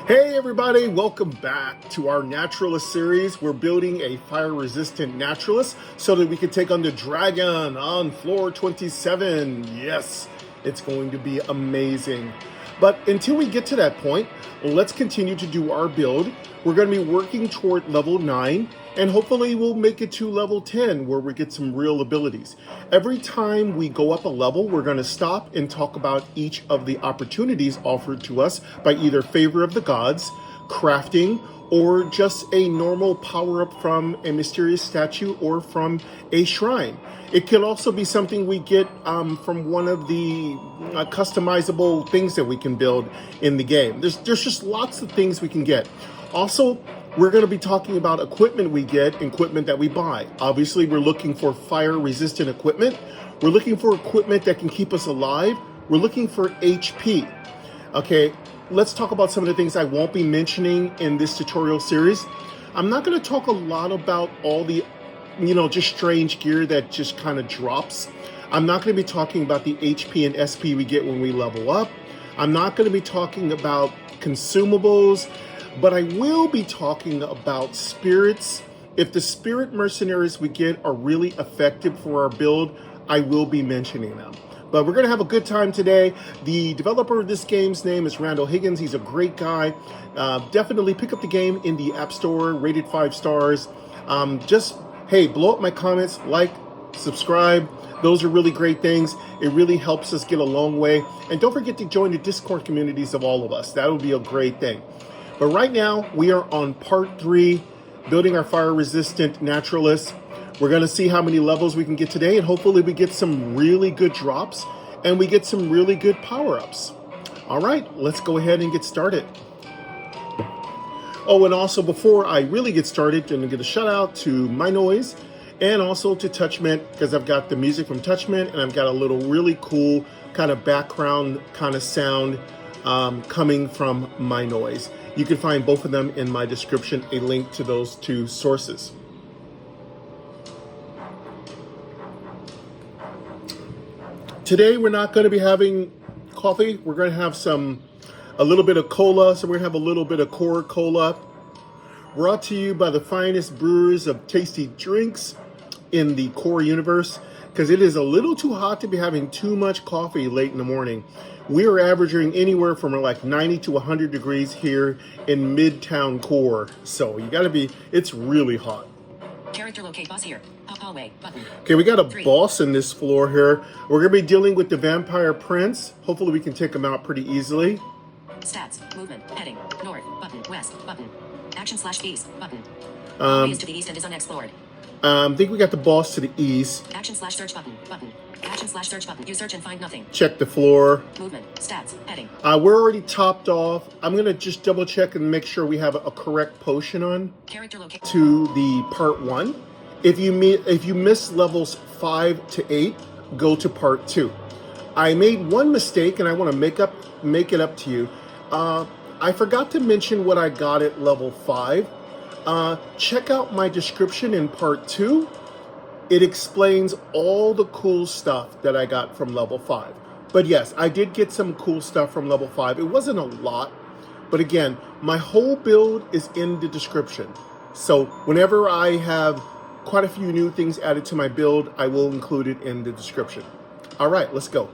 Hey everybody, welcome back to our Naturalist series. We're building a fire-resistant Naturalist so that we can take on the dragon on floor 27. Yes, it's going to be amazing. But until we get to that point, let's continue to do our build. We're going to be working toward level 9, and hopefully we'll make it to level 10 where we get some real abilities. Every time we go up a level, we're going to stop and talk about each of the opportunities offered to us by either Favor of the Gods, crafting, or just a normal power-up from a mysterious statue or from a shrine. It could also be something we get from one of the customizable things that we can build in the game. There's just lots of things we can get. Also, we're going to be talking about equipment we get, equipment that we buy. Obviously, we're looking for fire-resistant equipment. We're looking for equipment that can keep us alive. We're looking for HP. Okay, let's talk about some of the things I won't be mentioning in this tutorial series. I'm not going to talk a lot about all the, just strange gear that just kind of drops. I'm not going to be talking about the HP and SP we get when we level up. I'm not going to be talking about consumables, but I will be talking about spirits. If the spirit mercenaries we get are really effective for our build, I will be mentioning them. But we're going to have a good time today. The developer of this game's name is Randall Higgins. He's a great guy. Definitely pick up the game in the App Store, rated 5 stars. Hey, blow up my comments, like, subscribe. Those are really great things. It really helps us get a long way. And don't forget to join the Discord communities of all of us. That would be a great thing. But right now, we are on part 3, building our fire-resistant Naturalist. We're going to see how many levels we can get today, and hopefully we get some really good drops, and we get some really good power-ups. All right, let's go ahead and get started. Oh, and also before I really get started, I'm going to give a shout-out to My Noise, and also to Touchmint, because I've got the music from Touchmint, and I've got a little really cool kind of background kind of sound coming from My Noise. You can find both of them in my description, a link to those 2 sources. Today we're not going to be having coffee. We're going to have a little bit of cola. So we're going to have a little bit of Core Cola. Brought to you by the finest brewers of tasty drinks in the Core universe, because it is a little too hot to be having too much coffee late in the morning. We are averaging anywhere from like 90 to 100 degrees here in Midtown Core. So you gotta be, it's really hot. Character locate boss here. Hallway button. Okay, we got a boss in this floor here. We're gonna be dealing with the Vampire Prince. Hopefully we can take him out pretty easily. Stats, movement, heading, north, button, west, button. Action / east, button. Hallway is to the east and is unexplored. I think we got the boss to the east. Action / search button, button. Action / search button. You search and find nothing. Check the floor. Movement, stats, heading. We're already topped off. I'm gonna just double check and make sure we have a correct potion on. Character locate to the part 1. If you miss levels 5 to 8, go to part 2. I made one mistake and I want to make it up to you. I forgot to mention what I got at level 5. Check out my description in part 2. It explains all the cool stuff that I got from level 5. But yes, I did get some cool stuff from level 5. It wasn't a lot, but again, my whole build is in the description. So whenever I have quite a few new things added to my build, I will include it in the description. All right, let's go.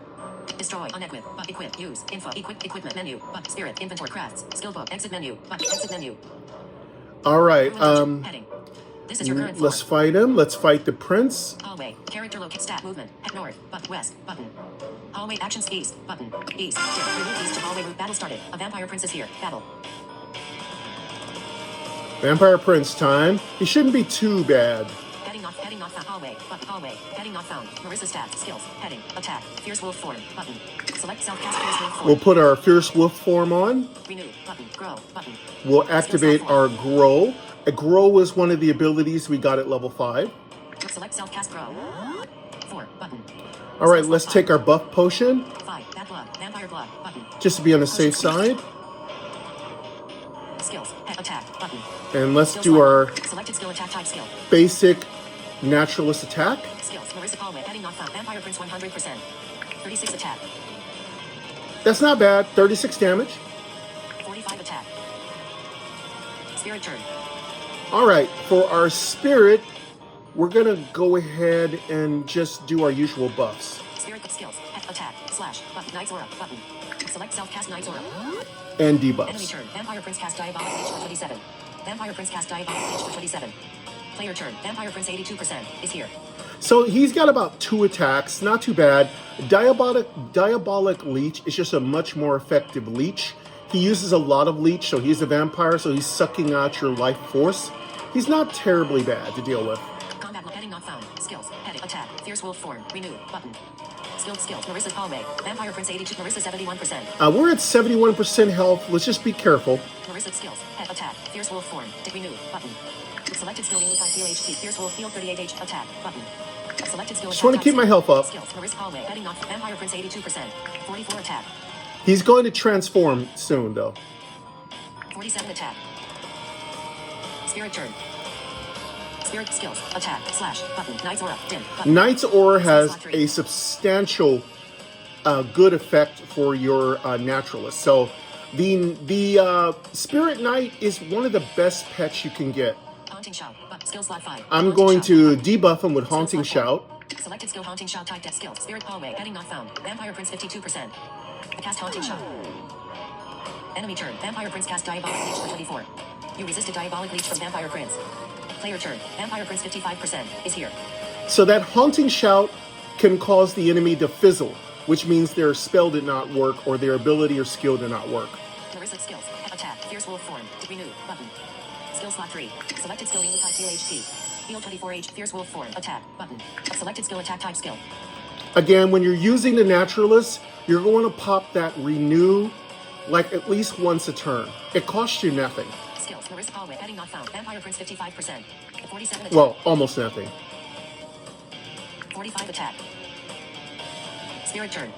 destroy, unequip, but equip, use, info, equipment menu, but spirit, inventory, crafts, skill book, exit menu, but exit menu. All right, Heading. This is your current let's fight him. Let's fight the prince. Hallway, character locate, stat, movement, head north, but west, button. Hallway, actions, east, button, east, dip, remove east to hallway route, battle started. A vampire prince is here, battle. Vampire prince time. He shouldn't be too bad. Heading not found, hallway, but hallway, heading not found. Marissa stats, skills, heading, attack, fierce wolf form, button. Select self-cast fierce wolf form. We'll put our fierce wolf form on. Renew, button, grow, button. We'll activate our grow. A grow is one of the abilities we got at level 5. Select self-cast grow. 4, button. All right, let's take our buff potion. 5, bad blood, vampire blood, button. Just to be on the safe side. Skills, attack, button. And let's do our selected skill, attack type skill. basic naturalist attack. Skills, Marissa hallway, heading not found, vampire prince 100%. 36 attack. That's not bad. 36 damage. 45 attack. Spirit turn. All right, for our spirit, we're gonna go ahead and just do our usual buffs. Spirit skills. Attack. Slash. Button. Knight's Aura. Button. Select self-cast Knight's Aura. And Enemy debuffs. turn. Vampire Prince cast Diabolic Leech for 27. Vampire Prince cast Diabolic Leech for 27. Player turn. Vampire Prince 82% is here. So he's got about 2 attacks, not too bad. Diabolic Leech is just a much more effective leech. He uses a lot of leech, so he's a vampire, so he's sucking out your life force. He's not terribly bad to deal with. Combat heading not found. Skills. Heading. Attack. Fierce Wolf form. Renew. Button. Skills. Marissa's hallway. Vampire Prince 82. Marissa 71%. We're at 71% health. Let's just be careful. Marissa's skills. Head. Attack. Fierce Wolf form. Renew. Button. Selected skill. Remove 5 HP. Fierce Wolf field 38 H. Attack. Button. Selected skill. Just want to keep my health up. Skills. Marissa hallway. Heading not. Vampire Prince 82%. 44 attack. He's going to transform soon, though. 47 attack. Spirit turn. Spirit skills. Attack. Slash. Button. Knight's Aura. Dim. Button. Knight's Aura has a substantial good effect for your Naturalist. So the Spirit Knight is one of the best pets you can get. Haunting Shout. Skill slot 5. I'm going to debuff him with Haunting Shout. Selected skill. Haunting Shout. Type death skills. Spirit hallway. Heading not found. Vampire Prince 52%. Cast Haunting Shout. Enemy turn. Vampire Prince cast Diabolic Leech for 24. You resisted Diabolic Leech from Vampire Prince. Player turn. Vampire Prince 55% is here. So that Haunting Shout can cause the enemy to fizzle, which means their spell did not work or their ability or skill did not work. Marissa skills. Attack. Fierce Wolf form. Renew. Button. Skill slot 3. Selected skill. Remove 5 heal HP. Heal 24 H. Fierce Wolf form. Attack. Button. Selected skill. Attack type skill. Again, when you're using the Naturalist, you're going to pop that Renew like at least once a turn. It costs you nothing. Skills. Marissa hallway. Heading not found. Vampire Prince 55%. 47 attack. Well, almost nothing. 45 attack. Spirit turn.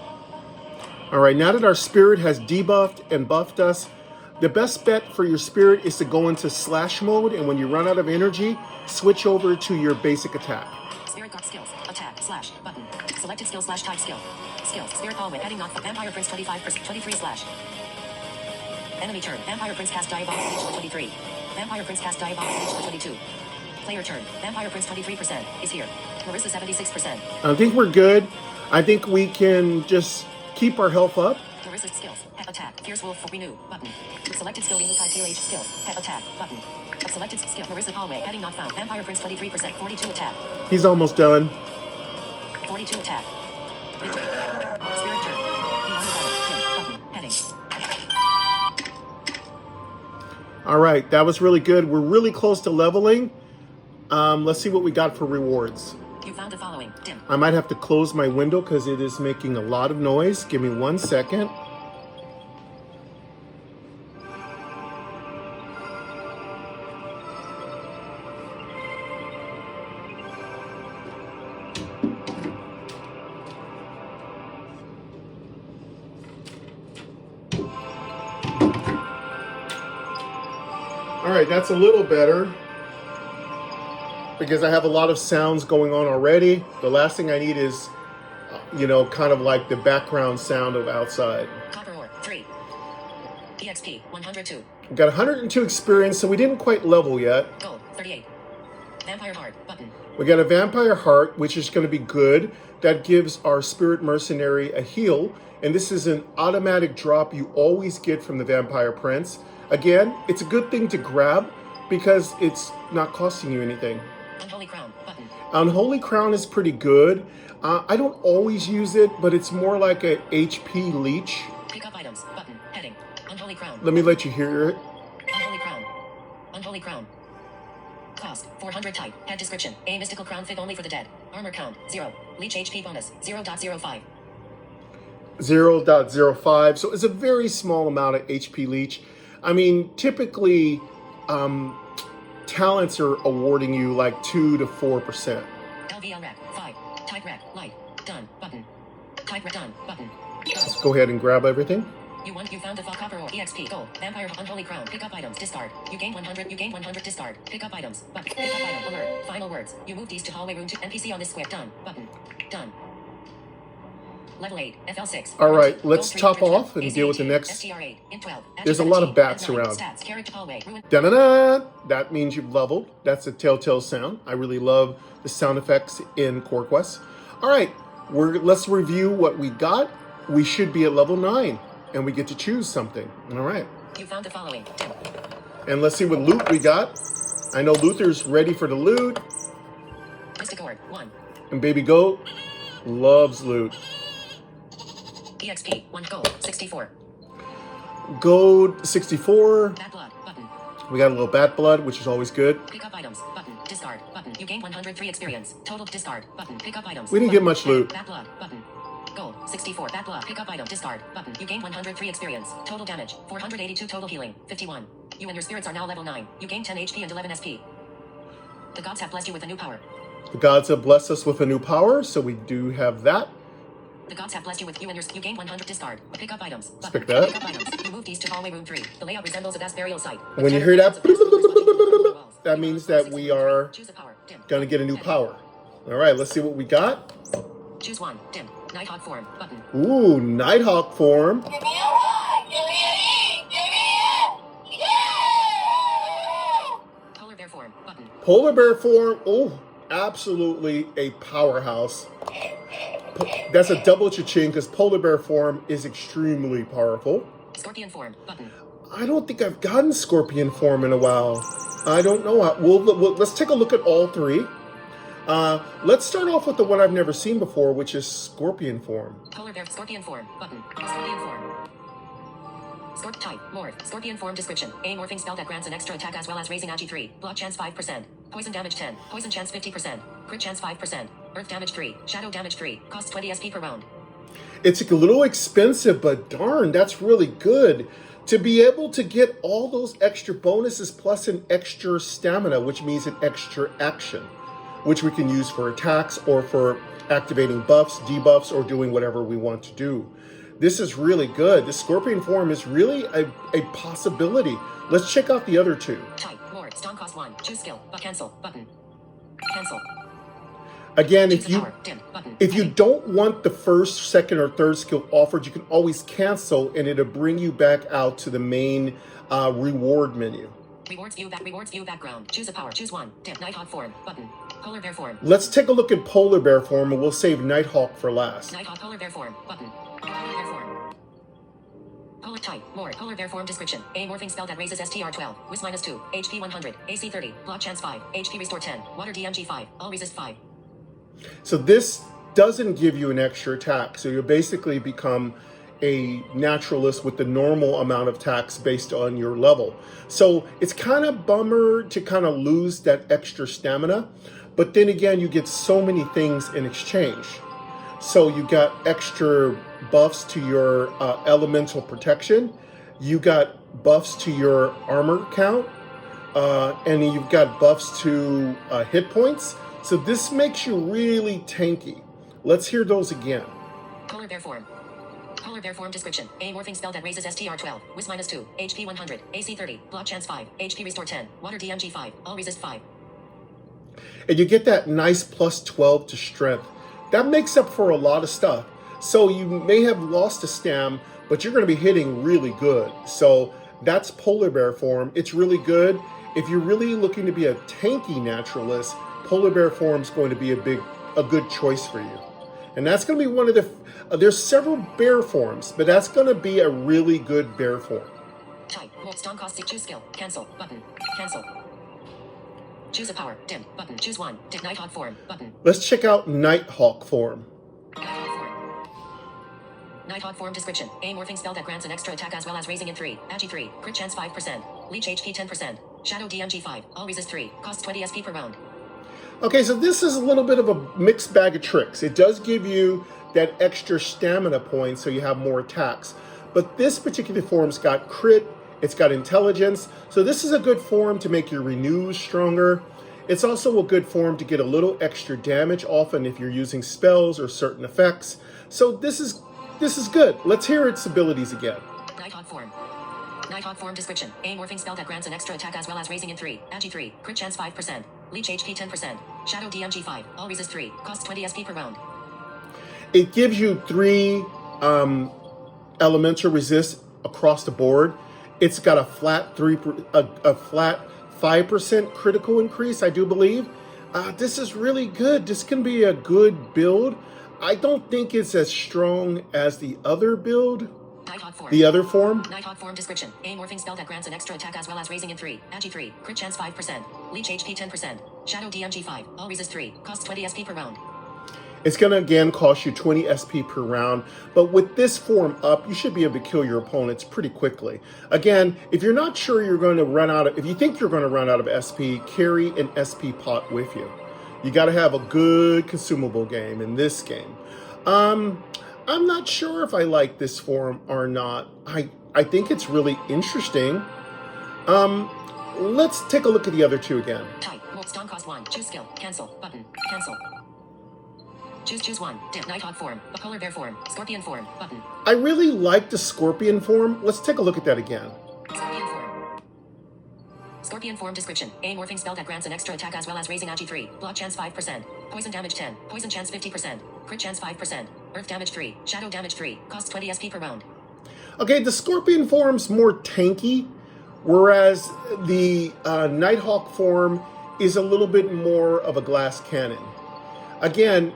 All right, now that our spirit has debuffed and buffed us, the best bet for your spirit is to go into slash mode, and when you run out of energy, switch over to your basic attack. Spirit got skills. Attack. Slash. Button. Selected skill slash type skill. Skills. Spirit hallway. Heading not for Vampire Prince 25%. 23 slash. Enemy turn. Vampire Prince cast Diabolic Leech for 23. Vampire Prince cast Diabolic Leech for 22. Player turn. Vampire Prince 23% is here. Marissa 76%. I think we're good. I think we can just keep our health up. Marissa skills. Attack. Fierce Wolf for Renew. Button. Selected skill. Remove 5 PLH skills. Attack. Button. Selected skill. Marissa hallway. Heading not found. Vampire Prince 23%. 42 attack. He's almost done. 42 attack. Victory. Spirit turn. Button. Heading. All right, that was really good. We're really close to leveling. Let's see what we got for rewards. You found the following. Dim. I might have to close my window because it is making a lot of noise. Give me 1 second. All right, that's a little better because I have a lot of sounds going on already. The last thing I need is, kind of like the background sound of outside. Copper ore 3. EXP 102. We got 102 experience, so we didn't quite level yet. Gold 38. Vampire heart button. We got a vampire heart, which is going to be good. That gives our spirit mercenary a heal, and this is an automatic drop you always get from the Vampire Prince. Again, it's a good thing to grab because it's not costing you anything. Unholy crown button. Unholy crown is pretty good. I don't always use it, but it's more like a HP leech. Pick up items button. Heading. Unholy crown. Let me let you hear it. Unholy crown. Unholy crown. Cost 400 type. Head description. A mystical crown fit only for the dead. Armor count 0. Leech HP bonus 0.05. 0.05. So it's a very small amount of HP leech. I mean, typically, talents are awarding you like 2 to 4%. LVL rec 5. Type rec light. Done button. Type rec done button. Let's go ahead and grab everything. You found a copper ore EXP gold vampire unholy crown. Pick up items discard. You gain 100. You gain 100 discard. Pick up items button. Pick up item alert. Final words. You move these to hallway room 2 NPC on this square. Done button. Done. Level 8. FL6. All right, Gold let's 3, top Trinket, off and deal with the next. STR8. Int 12. There's a lot of bats around. Stats. Character hallway. Ruin. Da-da-da! That means you've leveled. That's a telltale sound. I really love the sound effects in Core Quest. All right, let's review what we got. We should be at level 9, and we get to choose something. All right. You found the following. Dim. And let's see what loot we got. I know Luther's ready for the loot. Mystic Orb. 1. And Baby Goat loves loot. EXP. 1 gold. 64. Gold 64. Bad blood. Button. We got a little bat blood, which is always good. Pick up items. Button. Discard. Button. You gain 103 experience. Total discard. Button. Pick up items. We didn't get much loot. Bad blood. Button. Gold. 64. Bad blood. Pick up item. Discard. Button. You gain 103 experience. Total damage. 482 total healing. 51. You and your spirits are now level 9. You gain 10 HP and 11 SP. The gods have blessed you with a new power. The gods have blessed us with a new power, so we do have that. The gods have blessed you with you gain 100 discard. Pick up items. Let's pick that up. Pick up items. You moved east to hallway room 3. The layout resembles a vast burial site. When you hear that, that means that we are going to get a new power. All right, let's see what we got. Choose one. Dim. Nighthawk form. Button. Ooh, Nighthawk form. Polar bear form. Button. Polar bear form. Oh, absolutely a powerhouse. That's a double cha-ching because polar bear form is extremely powerful. Scorpion form. Button. I don't think I've gotten scorpion form in a while. I don't know. Let's take a look at all three. Let's start off with the one I've never seen before, which is scorpion form. Polar bear scorpion form. Button. Scorpion form. Type. Morph. Scorpion form description. A morphing spell that grants an extra attack as well as raising agi 3. Block chance 5%. Poison damage 10. Poison chance 50%. Crit chance 5%. Earth damage 3. Shadow damage 3. Costs 20 SP per round. It's a little expensive, but darn, that's really good. To be able to get all those extra bonuses plus an extra stamina, which means an extra action, which we can use for attacks or for activating buffs, debuffs, or doing whatever we want to do. This is really good. The scorpion form is really a possibility. Let's check out the other two. Type. Morph. Stone cost 1. Choose skill. But cancel. Button. Cancel. Again, if you don't want the first, second, or third skill offered, you can always cancel, and it'll bring you back out to the main reward menu. Rewards view background. Choose a power. Choose one. Dim. Nighthawk form. Button. Polar bear form. Let's take a look at polar bear form, and we'll save Nighthawk for last. Nighthawk polar bear form. Button. Polar bear form. Polar type. More. Polar bear form description. A morphing spell that raises STR 12. Whis minus 2. HP 100. AC 30. Block chance 5. HP restore 10. Water DMG 5. All resist 5. So this doesn't give you an extra attack. So you basically become a naturalist with the normal amount of attacks based on your level. So it's kind of bummer to kind of lose that extra stamina. But then again, you get so many things in exchange. So you got extra buffs to your elemental protection. You got buffs to your armor count. And you've got buffs to hit points. So this makes you really tanky. Let's hear those again. Polar bear form. Polar bear form description. A morphing spell that raises STR 12. Whis minus 2. HP 100. AC 30. Block chance 5. HP restore 10. Water DMG 5. All resist 5. And you get that nice plus 12 to strength. That makes up for a lot of stuff. So you may have lost a stam, but you're going to be hitting really good. So that's polar bear form. It's really good. If you're really looking to be a tanky naturalist, polar bear form is going to be a good choice for you. And that's going to be one of the, there's several bear forms, but that's going to be a really good bear form. Type. Stone cost 6. Choose skill. Cancel. Button. Cancel. Choose a power. Dim. Button. Choose one. Dim. Nighthawk form. Button. Let's check out Nighthawk form. Nighthawk form. Nighthawk form description. A morphing spell that grants an extra attack as well as raising in 3. Agi 3. Crit chance 5%. Leech HP 10%. Shadow DMG 5. All resist 3. Costs 20 SP per round. Okay, so this is a little bit of a mixed bag of tricks. It does give you that extra stamina point so you have more attacks. But this particular form's got crit, it's got intelligence. So this is a good form to make your renews stronger. It's also a good form to get a little extra damage often if you're using spells or certain effects. So this is good. Let's hear its abilities again. Nighthawk form. Nighthawk form description. A morphing spell that grants an extra attack as well as raising in 3. Agi 3. Crit chance 5%. Leech HP 10%. Shadow DMG 5. All resist 3. Costs 20 SP per round. It gives you 3 elemental resist across the board. It's got a flat a flat 5% critical increase, I do believe. This is really good. This can be a good build. I don't think it's as strong as the other build. The other form. Nighthawk form description. A morphing spell that grants an extra attack as well as raising in 3. Agi 3. Crit chance 5%. Leech HP 10%. Shadow DMG 5. All resist 3. Costs 20 SP per round. It's going to again cost you 20 SP per round, but with this form up, you should be able to kill your opponents pretty quickly. Again, if you're not sure you're going to run out of, if you think you're going to run out of SP, carry an SP pot with you. You got to have a good consumable game in this game. I'm not sure if I like this form or not. I think it's really interesting. Let's take a look at the other 2 again. Type. Stun cost 1. Choose skill. Cancel. Button. Cancel. Choose 1. Dip. Nighthawk form. A polar bear form. Scorpion form. Button. I really like the scorpion form. Let's take a look at that again. Scorpion form. Scorpion form description. A morphing spell that grants an extra attack as well as raising Agi 3. Block chance 5%. Poison damage 10. Poison chance 50%. Crit chance 5%. Earth damage 3. Shadow damage 3. Costs 20 SP per round. Okay, the scorpion form's more tanky, whereas the Nighthawk form is a little bit more of a glass cannon. Again,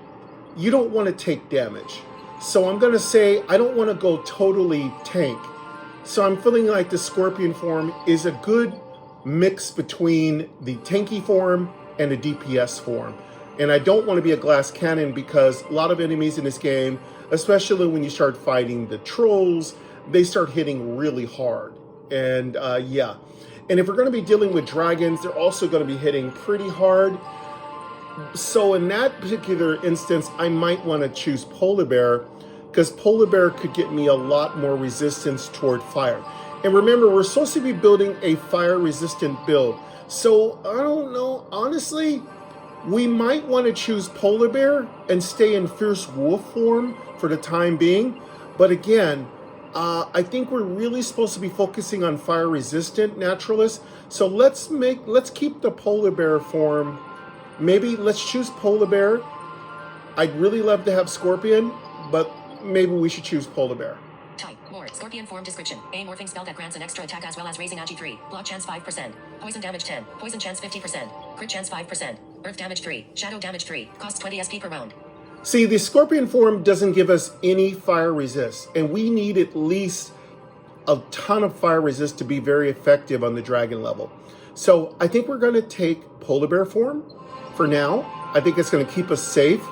you don't want to take damage. So I'm going to say I don't want to go totally tank. So I'm feeling like the scorpion form is a good mix between the tanky form and the DPS form. And I don't want to be a glass cannon because a lot of enemies in this game, especially when you start fighting the trolls, they start hitting really hard. And yeah. And if we're going to be dealing with dragons, they're also going to be hitting pretty hard. So in that particular instance, I might want to choose polar bear because polar bear could get me a lot more resistance toward fire. And remember, we're supposed to be building a fire resistant build. So I don't know, honestly, we might want to choose polar bear and stay in fierce wolf form for the time being. But again, I think we're really supposed to be focusing on fire resistant naturalists. So let's keep the polar bear form. Maybe let's choose polar bear. I'd really love to have scorpion, but maybe we should choose polar bear. Type. More. Scorpion form description. A morphing spell that grants an extra attack as well as raising Agi 3. Block chance 5%. Poison damage 10. Poison chance 50%. Crit chance 5%. Earth damage 3. Shadow damage 3. Costs 20 SP per round. See, the scorpion form doesn't give us any fire resist, and we need at least a ton of fire resist to be very effective on the dragon level. So I think we're going to take polar bear form for now. I think it's going to keep us safe.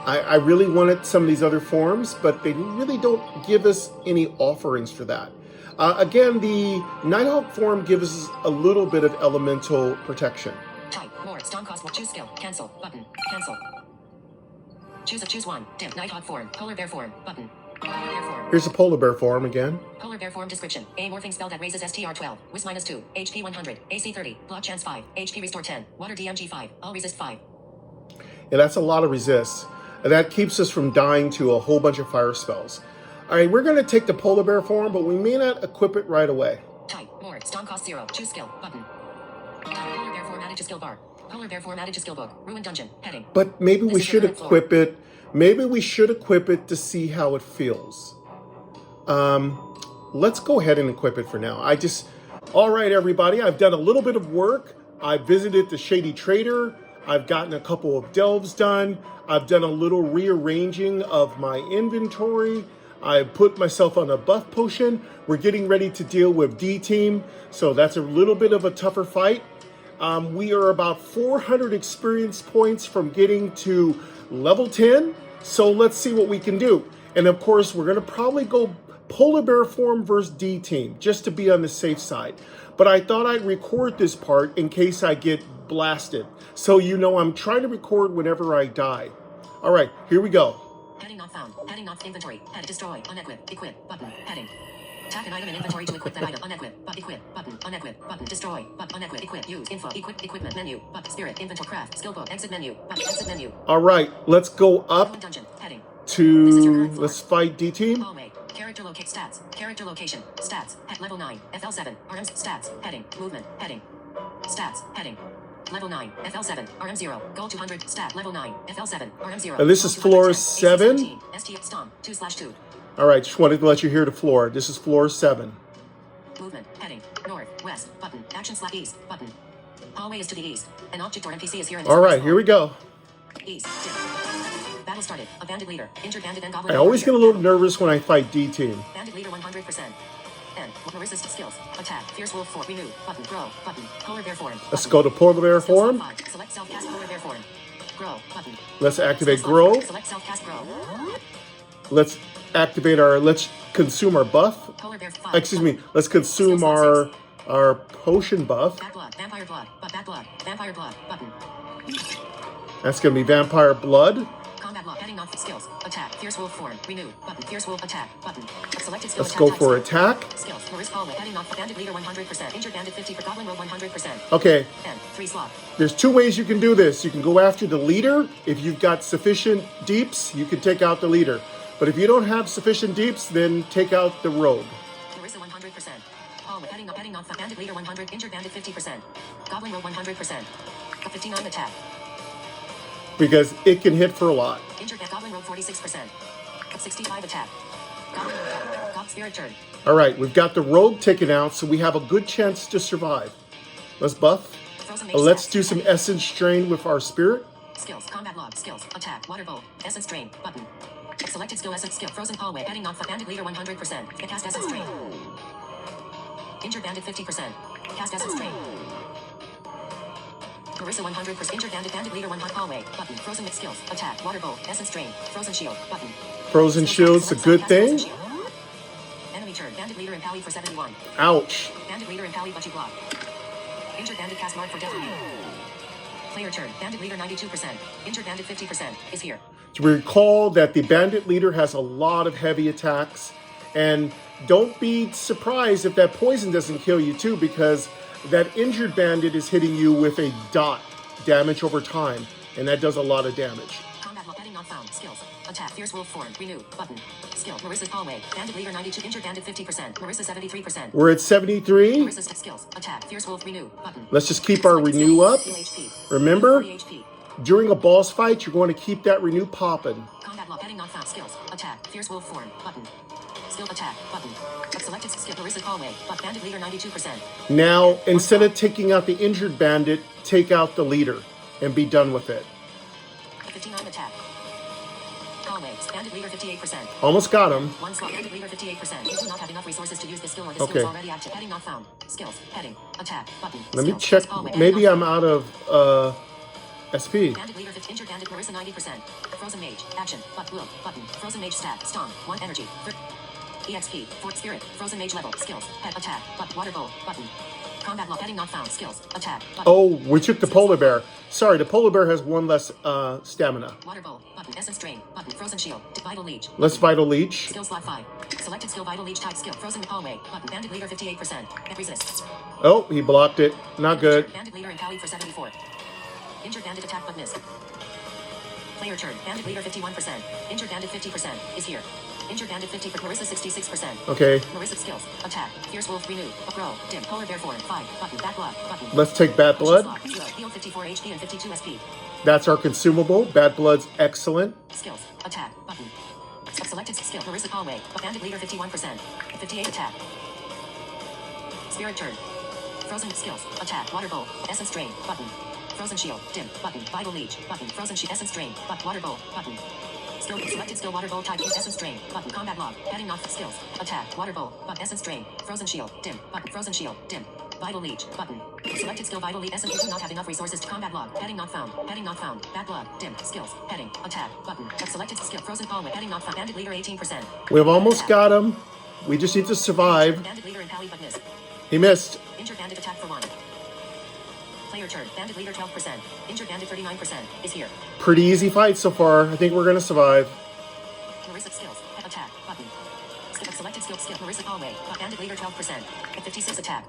I really wanted some of these other forms, but they really don't give us any offerings for that. Again, the Nighthawk form gives us a little bit of elemental protection. Type. More. Stun cost. Choose skill. Cancel. Button. Cancel. Choose 1. Dim. Nighthawk form. Polar bear form. Button. Polar bear form. Here's a polar bear form again. Polar bear form description. A morphing spell that raises STR 12. Whis -2. HP 100. AC 30. Block chance 5. HP restore 10. Water DMG 5. All resist 5. Yeah, that's a lot of resist. And that keeps us from dying to a whole bunch of fire spells. All right, we're going to take the polar bear form, but we may not equip it right away. Type. More. Stun cost 0. Choose skill. Button. Polar bear form added to skill bar. Polar bear form added to skill book. Ruined dungeon. Heading. But maybe we should equip it. Maybe we should equip it to see how it feels. Let's go ahead and equip it for now. All right, everybody, I've done a little bit of work. I visited the Shady Trader. I've gotten a couple of delves done. I've done a little rearranging of my inventory. I put myself on a buff potion. We're getting ready to deal with D-Team, so that's a little bit of a tougher fight. We are about 400 experience points from getting to level 10, so let's see what we can do. And of course, we're going to probably go polar bear form versus D-Team, just to be on the safe side. But I thought I'd record this part in case I get blasted. So you know I'm trying to record whenever I die. All right, here we go. Heading not found. Heading not inventory. Head destroy. Unequip. Equip. Button. Heading. Tap an item in inventory to equip that item. Unequip. But equip. Button. Unequip. Button. Destroy. But unequip. Equip. Use. Info. Equip. Equipment menu. But spirit. Inventory. Craft. Skill book. Exit menu. But exit menu. All right, let's go up Dungeon. Heading. to, let's fight D-Team. Hallway. Character locate stats. Character location. Stats. Level 9. FL7. Arms. Stats. Heading. Movement. Heading. Stats. Heading. Level 9, FL7, RM0, goal 200, stat, level 9, FL7, RM0. And this is floor 7. ST Stom, 2/2. All right, just wanted to let you hear the floor. This is floor 7. Movement, heading, north, west, button, action slash east, button. Hallway is to the east. An object or NPC is here in this All right, here we go. East, dim. Battle started. A bandit leader. Injured bandit and goblin. I always get a little nervous when I fight D team. Bandit leader 100%. N. Marissa's skills. Attack. Fierce wolf form. Renew. Button. Grow. Button. Polar bear form. Button. Let's go to polar bear form. Select self-cast polar bear form. Grow. Button. Let's activate grow. Select self-cast grow. Let's activate our, let's consume our buff. Polar bear 5. Excuse me, let's consume our potion buff. Bad blood. Vampire blood. Bad blood. Vampire blood. Button. That's going to be vampire blood. Combat log. Heading off skills. Attack. Fierce wolf form. Renew. Button. Fierce wolf attack. Button. Selected skill. Let's go for attack. Skills. Marissa hallway. Heading off. Bandit leader 100%. Injured bandit 50 for goblin rogue 100%. Okay. N. 3 slot. There's 2 ways you can do this. You can go after the leader. If you've got sufficient deeps, you can take out the leader. But if you don't have sufficient deeps, then take out the rogue. Marissa 100%. Hallway. Heading off. Bandit leader 100. Injured bandit 50%. Goblin rogue 100%. 59 attack. Because it can hit for a lot. Injured goblin rogue 46%. 65 attack. Goblin God spirit turn. All right, we've got the rogue taken out, so we have a good chance to survive. Let's buff. Let's do some essence drain with our spirit. Skills. Combat log. Skills. Attack. Water bolt. Essence drain. Button. Selected skill. Essence skill. Frozen hallway. Heading off. Bandit leader 100%. Cast essence drain. Injured bandit 50%. Cast essence drain. Marissa 100%. Injured bandit leader 100 hallway. Button. Frozen mix skills. Attack. Water bolt. Essence drain. Frozen shield. Button. Frozen shield's a good thing. Enemy turn. Bandit leader impaled for 71. Ouch. Bandit leader impaled but you block. Injured bandit cast mark for death. Player turn. Bandit leader 92%. Injured bandit 50% is here. To recall that the bandit leader has a lot of heavy attacks, and don't be surprised if that poison doesn't kill you too, because that injured bandit is hitting you with a dot damage over time, and that does a lot of damage. Combat log. Heading not found. Skills. Attack. Fierce wolf form. Renew. Button. Skill. Marissa's hallway. Bandit leader 92. Injured bandit 50%. Marissa 73%. We're at 73. Marissa's skills. Attack. Fierce wolf. Renew. Button. Let's just keep our renew up. Remember, during a boss fight, you're going to keep that renew popping. Combat log. Heading not found. Skills. Attack. Fierce wolf form. Button. Skill attack. Button. Selected skill. Marissa's hallway. But bandit leader 92%. Now, instead of taking out the injured bandit, take out the leader and be done with it. 59 attack. Hallway. Bandit leader 58%. Almost got him. One slot. Bandit leader 58%. You do not have enough resources to use this skill, or this skill is already active. Heading not found. Skills. Heading. Attack. Button. Let me check. Maybe I'm out of SP. Bandit leader 50. Injured bandit Marissa 90%. Frozen mage. Action. But blue. Button. Frozen mage stat. Stomp. 1 energy. EXP. Fort spirit. Frozen mage level. Skills. Head. Attack. But water bowl. Button. Combat log. Heading not found. Skills. Attack. Button. Oh, we took the polar bear. Sorry, the polar bear has 1 less stamina. Water bowl. Button. Essence drain. Button. Frozen shield. Vital leech. Let's vital leech. Skill slot 5. Selected skill vital leech type skill. Frozen hallway. Button. Bandit leader 58%. It resists. Oh, he blocked it. Not good. Bandit leader impaled for 74. Injured bandit attack but missed. Player turn. Bandit leader 51%. Injured bandit 50% is here. Injured bandit 50 for Marissa 66%. Okay. Marissa skills. Attack. Fierce wolf renew. Grow. Dim. Polar bear form. 5. Button. Bad blood. Button. Let's take bad blood. Heal 54 HP and 52 SP. That's our consumable. Bad blood's excellent. Skills. Attack. Button. Selected skill. Marissa hallway. Bandit leader 51%. 58 attack. Spirit turn. Frozen skills. Attack. Water bowl. Essence drain. Button. Frozen shield. Dim. Button. Vital leech. Button. Frozen shield. Essence drain. But water bowl. Button. Skill. Selected skill. Water bowl type. Essence drain. Button. Combat log. Heading off skills. Attack. Water bowl. But essence drain. Frozen shield. Dim. Button. Frozen shield. Dim. Vital leech. Button. Selected skill. Vital leech. Essence. You do not have enough resources to combat log. Heading not found. Heading not found. Bad blood. Dim. Skills. Heading. Attack. Button. Selected skill. Frozen hallway. Heading not found. Bandit leader 18%. We've almost got him. We just need to survive. Bandit leader impaled but missed. He missed. Injured bandit attack for 1. Player turn. Bandit leader 12%. Injured bandit 39% is here. Pretty easy fight so far. I think we're going to survive. Marissa skills. Attack. Button. Selected skill. Marissa hallway. Bandit leader 12%. 56 attack.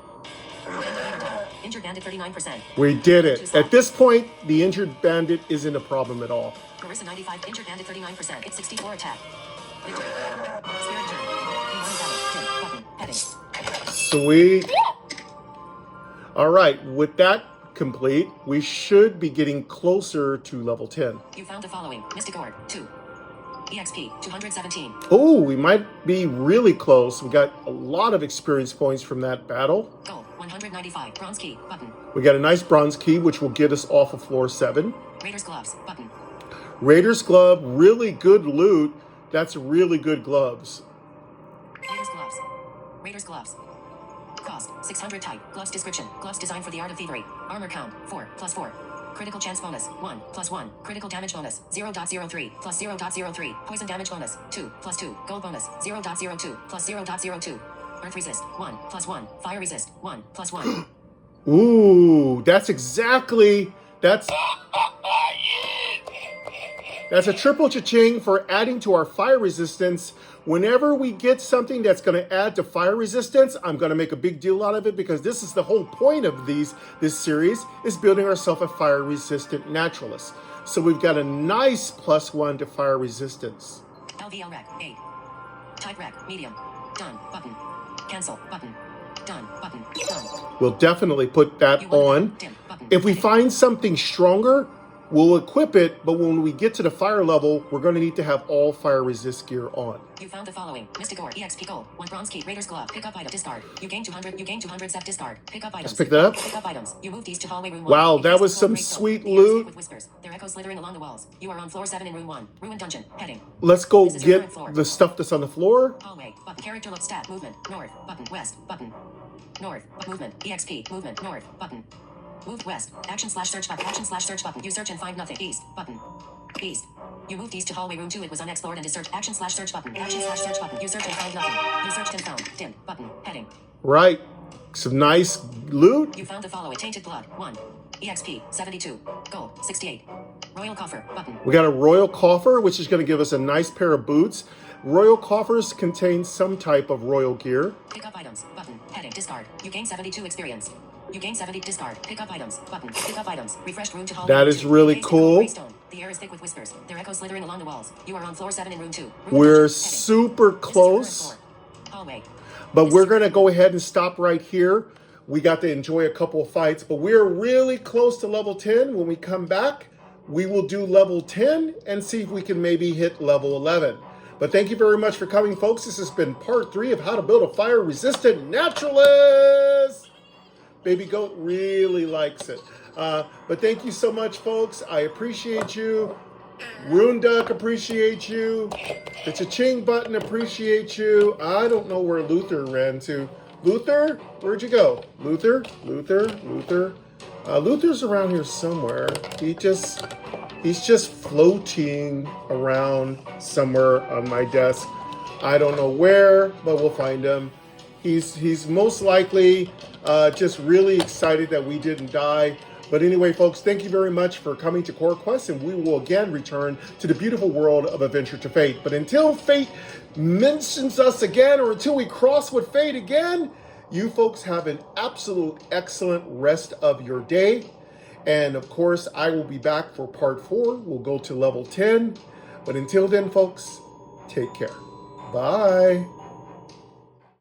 Injured bandit 39%. We did it. At this point, the injured bandit isn't a problem at all. Marissa 95. Injured bandit 39%. It's 64 attack. Victory. Spirit turn. Button. Heading. Sweet. All right. With that complete, we should be getting closer to level 10. You found the following. Mystic Orb, 2. EXP, 217. Oh, we might be really close. We got a lot of experience points from that battle. Gold, 195. Bronze key, button. We got a nice bronze key, which will get us off of floor 7. Raider's gloves, button. Raider's glove, really good loot. That's really good gloves. Raider's gloves. Raider's gloves. Cost, 600 type. Gloves description. Gloves designed for the art of thievery. Armor count, 4, plus 4. Critical chance bonus, 1, plus 1. Critical damage bonus, 0.03, plus 0.03. Poison damage bonus, 2, plus 2. Gold bonus, 0.02, plus 0.02. Earth resist, 1, plus 1. Fire resist, 1, plus 1. Ooh, that's a triple cha-ching for adding to our fire resistance. Whenever we get something that's going to add to fire resistance, I'm going to make a big deal out of it, because this is the whole point of this series, is building ourselves a fire resistant naturalist. So we've got a nice +1 to fire resistance. LVL rec, 8. Type rec, medium. Done, button. Cancel, button. Done, button. Done. We'll definitely put that on. Dim, button. If we find something stronger, we'll equip it, but when we get to the fire level, we're going to need to have all fire resist gear on. You found the following. Mystic Orb, EXP gold, 1 bronze key, Raider's glove, pick up item, discard. You gain 200 set, discard. Pick up items. Let's pick that up. Pick up items. You move these to hallway room 1. Wow, that was some sweet loot. With whispers. Their echoes slithering along the walls. You are on floor 7 in room 1. Ruin dungeon, heading. Let's go get the stuff that's on the floor. Hallway, button, character look, stat, movement, north, button, west, button. North, movement, EXP, movement, north, button. Move west. Action / search button. Action / search button. You search and find nothing. East button. East. You moved east to hallway room 2. It was unexplored and is search. Action / search button. Action / search button. You search and find nothing. You searched and found. Dim button. Heading. Right. Some nice loot. You found the following. Tainted blood, 1. EXP, 72. Gold, 68. Royal coffer, button. We got a royal coffer, which is going to give us a nice pair of boots. Royal coffers contain some type of royal gear. Pick up items, button. Heading. Discard. You gain 72 experience. You gain 70. Discard. Pick up items. Button. Pick up items. Refreshed room to hallway. That is really cool. The air is thick with whispers. Their echoes slithering along the walls. You are on floor 7 in room 2. We're super close. Hallway. But we're going to go ahead and stop right here. We got to enjoy a couple of fights, but we're really close to level 10. When we come back, we will do level 10 and see if we can maybe hit level 11. But thank you very much for coming, folks. This has been part 3 of how to build a fire-resistant naturalist. Baby Goat really likes it. But thank you so much, folks. I appreciate you. Rune Duck appreciates you. The Cha-Ching button appreciates you. I don't know where Luther ran to. Luther, where'd you go? Luther. Luther's around here somewhere. He's just floating around somewhere on my desk. I don't know where, but we'll find him. He's most likely just really excited that we didn't die. But anyway, folks, thank you very much for coming to Core Quest, and we will again return to the beautiful world of Adventure to Fate. But until fate mentions us again, or until we cross with fate again, you folks have an absolute excellent rest of your day. And of course, I will be back for part 4. We'll go to level 10. But until then, folks, take care. Bye.